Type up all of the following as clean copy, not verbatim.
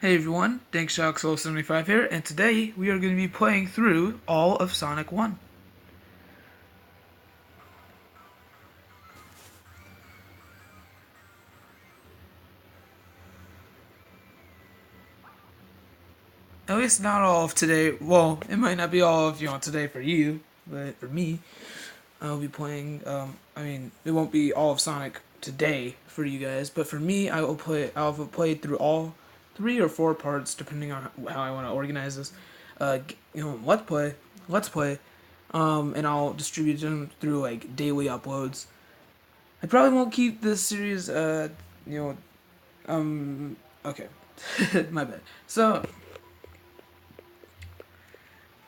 Hey everyone, DankShockSoul75 here, and today we are going to be playing through all of Sonic 1. At least not all of today. Well, it might not be all of today for you, but for me, I'll be playing. It won't be all of Sonic today for you guys, but for me, I'll have played through all 3 or 4 parts, depending on how I want to organize this. Let's play, and I'll distribute them through like daily uploads. I probably won't keep this series. Okay, my bad. So,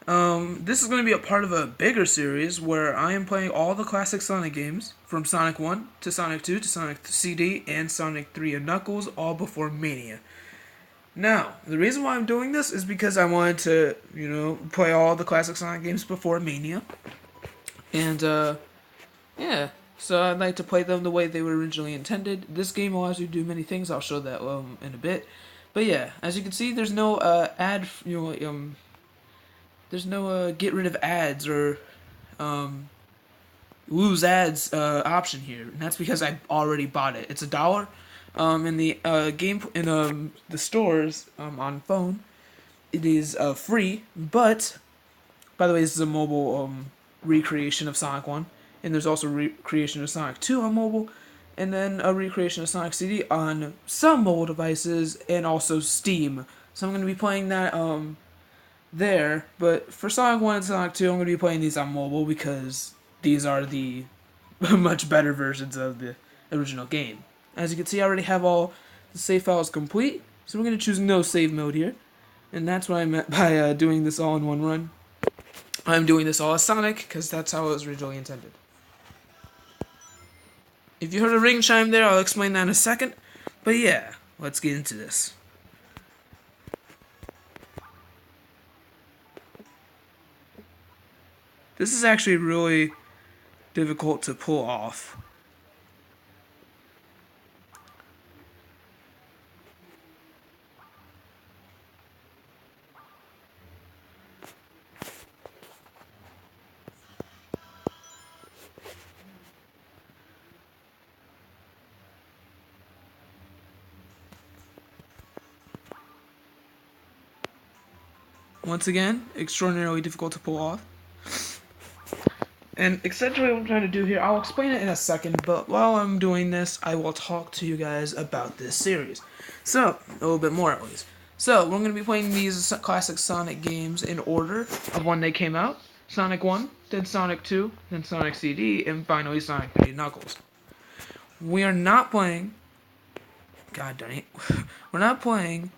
this is going to be a part of a bigger series where I am playing all the classic Sonic games from Sonic 1 to Sonic 2 to Sonic CD and Sonic 3 and Knuckles, all before Mania. Now, the reason why I'm doing this is because I wanted to, play all the classic Sonic games before Mania. And, yeah. So I'd like to play them the way they were originally intended. This game allows you to do many things. I'll show that in a bit. But yeah, as you can see, there's no there's no get rid of ads or lose ads option here, and that's because I already bought it. It's $1 in the the stores on phone. It is free, but by the way, this is a mobile recreation of Sonic 1. And there's also a recreation of Sonic 2 on mobile, and then a recreation of Sonic CD on some mobile devices, and also Steam. So I'm going to be playing that there, but for Sonic 1 and Sonic 2, I'm going to be playing these on mobile because these are the much better versions of the original game. As you can see, I already have all the save files complete, so we're going to choose no save mode here, and that's what I meant by doing this all in one run. I'm doing this all as Sonic, because that's how it was originally intended. If you heard a ring chime there, I'll explain that in a second. But yeah, let's get into this. This is actually really difficult to pull off. Once again, extraordinarily difficult to pull off. And essentially what I'm trying to do here, I'll explain it in a second, but while I'm doing this, I will talk to you guys about this series. So, a little bit more at least. So, we're going to be playing these classic Sonic games in order of when they came out. Sonic 1, then Sonic 2, then Sonic CD, and finally Sonic 3 Knuckles. We are not playing... God dang it. We're not playing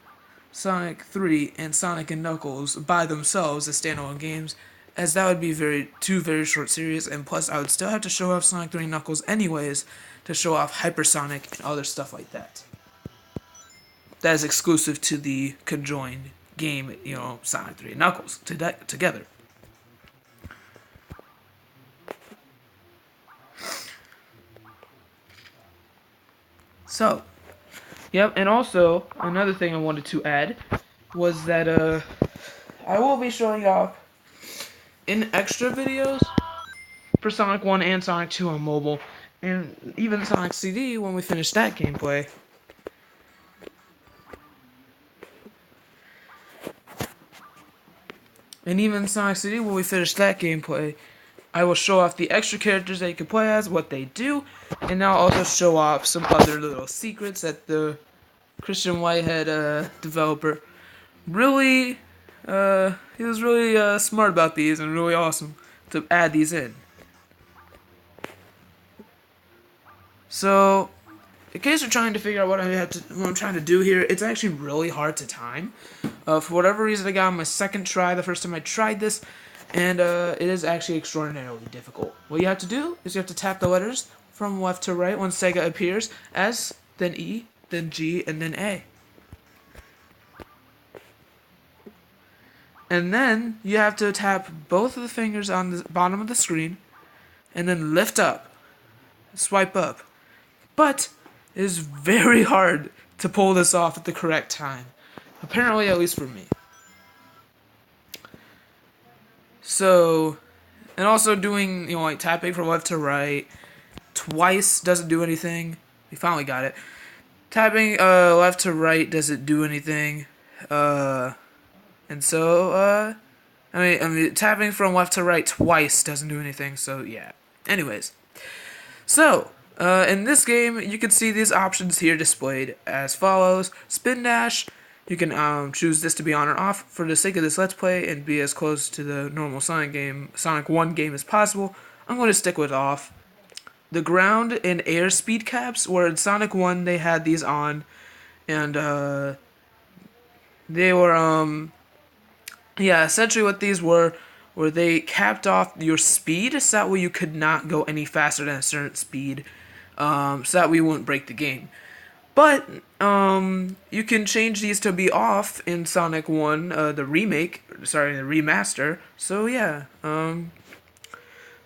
Sonic 3 and Sonic and Knuckles by themselves as standalone games, as that would be two very short series, and plus I would still have to show off Sonic 3 and Knuckles anyways to show off Hypersonic and other stuff like that. That is exclusive to the conjoined game, Sonic 3 and Knuckles together. So, yep, and also, another thing I wanted to add was that I will be showing off in extra videos for Sonic 1 and Sonic 2 on mobile, and even Sonic CD when we finish that gameplay. And even Sonic CD when we finish that gameplay, I will show off the extra characters that you can play as, what they do, and I'll also show off some other little secrets that the Christian Whitehead developer really, he was really smart about these and really awesome to add these in. So, in case you're trying to figure out what I'm trying to do here, it's actually really hard to time. For whatever reason, I got on my second try the first time I tried this, and it is actually extraordinarily difficult. What you have to do is you have to tap the letters from left to right when Sega appears, S, then E, then G, and then A. And then you have to tap both of the fingers on the bottom of the screen, and then lift up, swipe up. But it is very hard to pull this off at the correct time. Apparently, at least for me. So, and also doing, like tapping from left to right twice doesn't do anything. We finally got it. Tapping left to right doesn't do anything. And so, I mean, tapping from left to right twice doesn't do anything, so yeah. Anyways. So, in this game, you can see these options here displayed as follows. Spin dash, you can choose this to be on or off. For the sake of this Let's Play and be as close to the normal Sonic 1 game as possible, I'm going to stick with off. The ground and air speed caps, where in Sonic 1 they had these on, and they were, yeah, essentially what these were they capped off your speed, so that way you could not go any faster than a certain speed, so that we wouldn't break the game. But you can change these to be off in Sonic 1, the remaster. So yeah,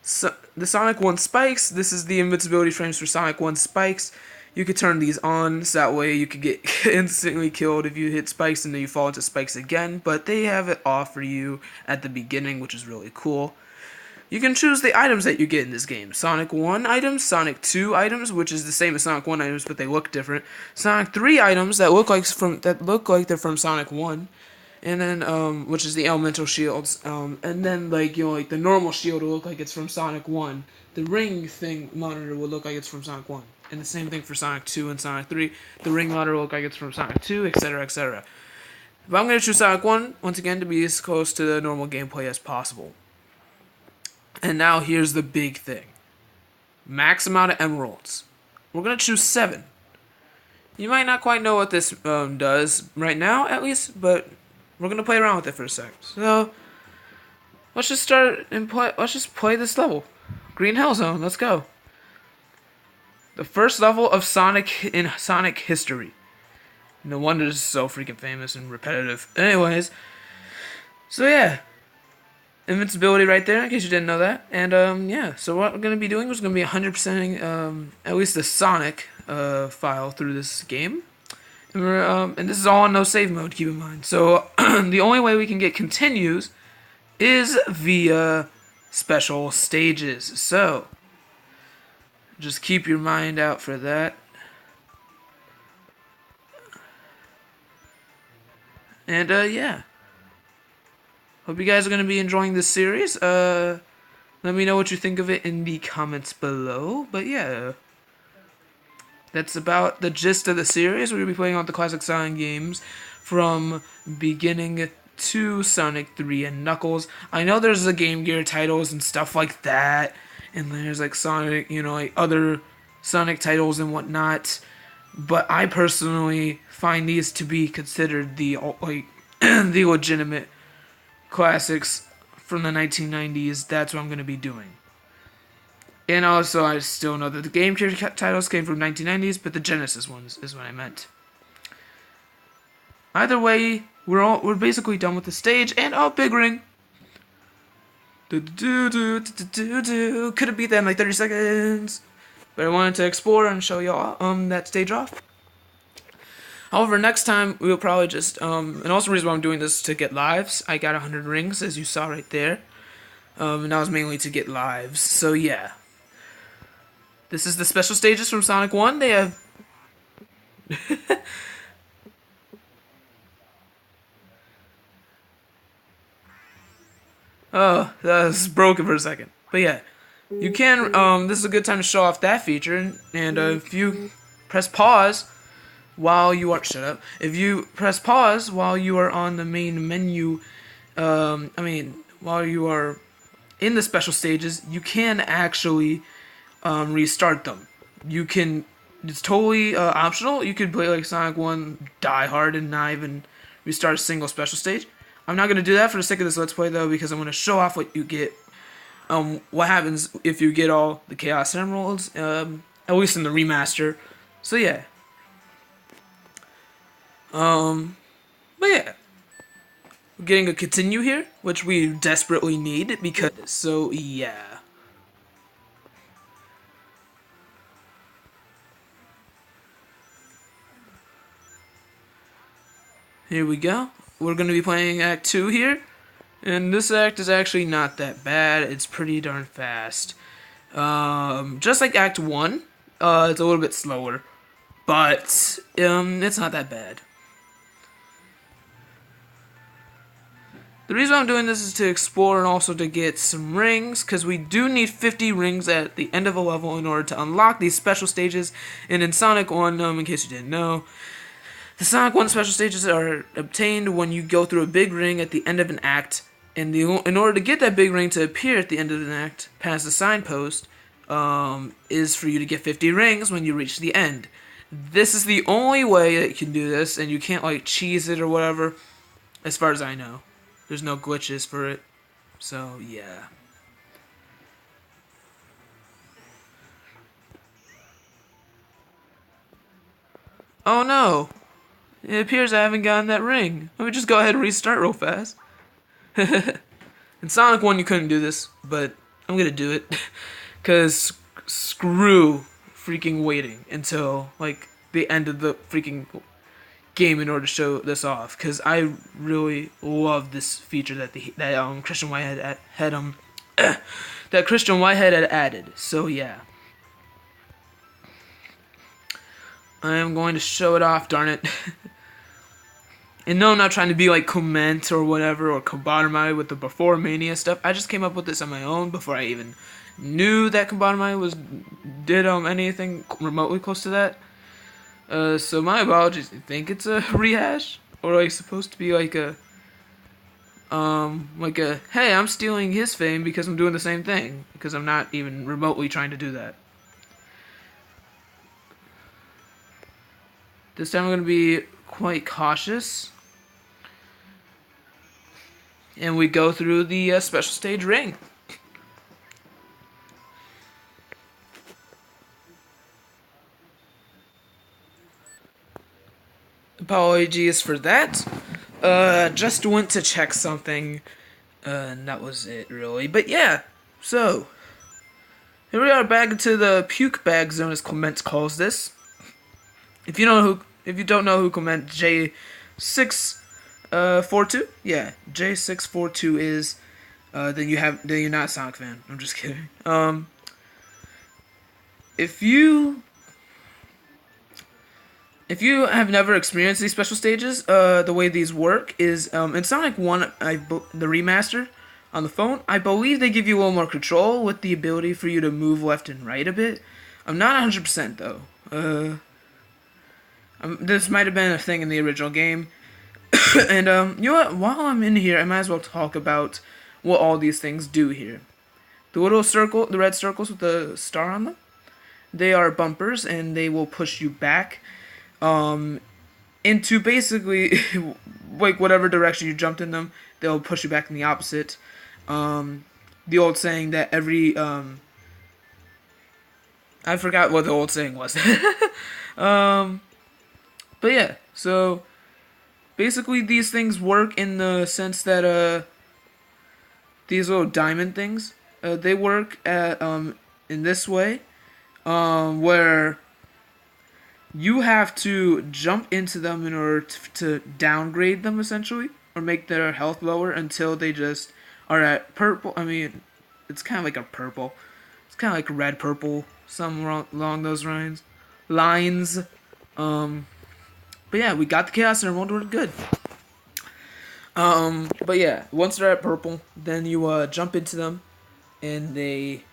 so the Sonic 1 spikes, this is the invincibility frames for Sonic 1 spikes. You could turn these on, so that way you could get instantly killed if you hit spikes and then you fall into spikes again, but they have it off for you at the beginning, which is really cool. You can choose the items that you get in this game. Sonic 1 items, Sonic 2 items, which is the same as Sonic 1 items, but they look different. Sonic 3 items that look like they're from Sonic 1. And then, which is the elemental shields. And then, like the normal shield will look like it's from Sonic 1. The ring thing monitor will look like it's from Sonic 1. And the same thing for Sonic 2 and Sonic 3. The ring monitor will look like it's from Sonic 2, etc., etc. But I'm going to choose Sonic 1, once again, to be as close to the normal gameplay as possible. And now here's the big thing. Max amount of emeralds. We're going to choose 7. You might not quite know what this does right now, at least, but we're going to play around with it for a sec. So, let's just start and play. Let's just play this level. Green Hell Zone, let's go. The first level of Sonic in Sonic history. No wonder this is so freaking famous and repetitive. Anyways, so yeah. Invincibility right there, in case you didn't know that. And, yeah, so what we're going to be doing is going to be 100%ing, at least the Sonic, file through this game. And this is all on no save mode, keep in mind. So, the only way we can get continues is via special stages. So, just keep your mind out for that. And, yeah. Hope you guys are going to be enjoying this series. Let me know what you think of it in the comments below. But yeah, that's about the gist of the series. We're going to be playing all the classic Sonic games from beginning to Sonic 3 and Knuckles. I know there's the Game Gear titles and stuff like that. And there's like Sonic, like other Sonic titles and whatnot. But I personally find these to be considered the the legitimate classics from the 1990s. That's what I'm going to be doing. And also, I still know that the Game Gear titles came from 1990s, but the Genesis ones is what I meant. Either way, we're basically done with the stage, and big ring. Could have beat that in like 30 seconds, but I wanted to explore and show y'all that stage off. However, next time we'll probably just and also the reason why I'm doing this is to get lives. I got 100 rings, as you saw right there, and that was mainly to get lives. So yeah, this is the special stages from Sonic 1. They have oh, that was broken for a second. But yeah, you can this is a good time to show off that feature, and if you press pause while you are if you press pause while you are on the main menu, while you are in the special stages, you can actually restart them. You can, it's totally optional. You could play like Sonic 1 Die Hard and not even restart a single special stage. I'm not going to do that for the sake of this Let's Play though, because I'm going to show off what you get, what happens if you get all the Chaos Emeralds, at least in the remaster. So yeah. But yeah, we're getting a continue here, which we desperately need because, so yeah. here we go. We're going to be playing Act 2 here. And this act is actually not that bad. It's pretty darn fast. Just like Act 1, it's a little bit slower. But, it's not that bad. The reason I'm doing this is to explore and also to get some rings, because we do need 50 rings at the end of a level in order to unlock these special stages. And in Sonic 1, in case you didn't know, the Sonic 1 special stages are obtained when you go through a big ring at the end of an act. And in order to get that big ring to appear at the end of an act, past the signpost, is for you to get 50 rings when you reach the end. This is the only way that you can do this, and you can't, like, cheese it or whatever, as far as I know. There's no glitches for it. So, yeah. Oh no! It appears I haven't gotten that ring. Let me just go ahead and restart real fast. In Sonic 1 you couldn't do this, but I'm gonna do it. Cause screw freaking waiting until, like, the end of the freaking game in order to show this off, because I really love this feature that Christian Whitehead that Christian Whitehead had added. So yeah, I am going to show it off. Darn it! And no, I'm not trying to be like Clement or whatever or Kobatamai with the before Mania stuff. I just came up with this on my own before I even knew that Kobatamai did anything remotely close to that. So my apologies. I think it's a rehash, or like supposed to be like a hey, I'm stealing his fame because I'm doing the same thing, because I'm not even remotely trying to do that. This time I'm gonna be quite cautious, and we go through the special stage ring. Apologies for that. Just went to check something, and that was it, really. But yeah, so here we are back into the puke bag zone, as Clement calls this. If you don't know who Clement J642, yeah, J642 is, then you're not a Sonic fan. I'm just kidding. If you have never experienced these special stages, the way these work is, in Sonic 1, the remaster on the phone, I believe they give you a little more control with the ability for you to move left and right a bit. I'm not 100% though. This might have been a thing in the original game. And, you know what, while I'm in here, I might as well talk about what all these things do here. The little circle, the red circles with the star on them, they are bumpers, and they will push you back into basically like whatever direction you jumped in them. They'll push you back in the opposite. The old saying that every I forgot what the old saying was. But yeah, so basically these things work in the sense that these little diamond things, they work at in this way, where you have to jump into them in order to downgrade them, essentially, or make their health lower until they just are at purple. I mean, it's kind of like a purple. It's kind of like red purple, somewhere along those lines. But yeah, we got the Chaos Emerald. We're good. But yeah, once they're at purple, then you jump into them, and they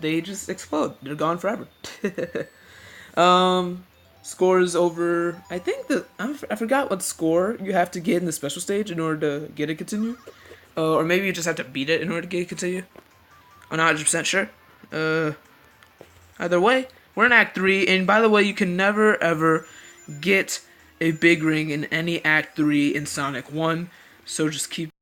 they just explode. They're gone forever. Scores over, I think I forgot what score you have to get in the special stage in order to get it continue. Or maybe you just have to beat it in order to get it continue. I'm not 100% sure. Either way, we're in Act 3, and by the way, you can never ever get a big ring in any Act 3 in Sonic 1, so just keep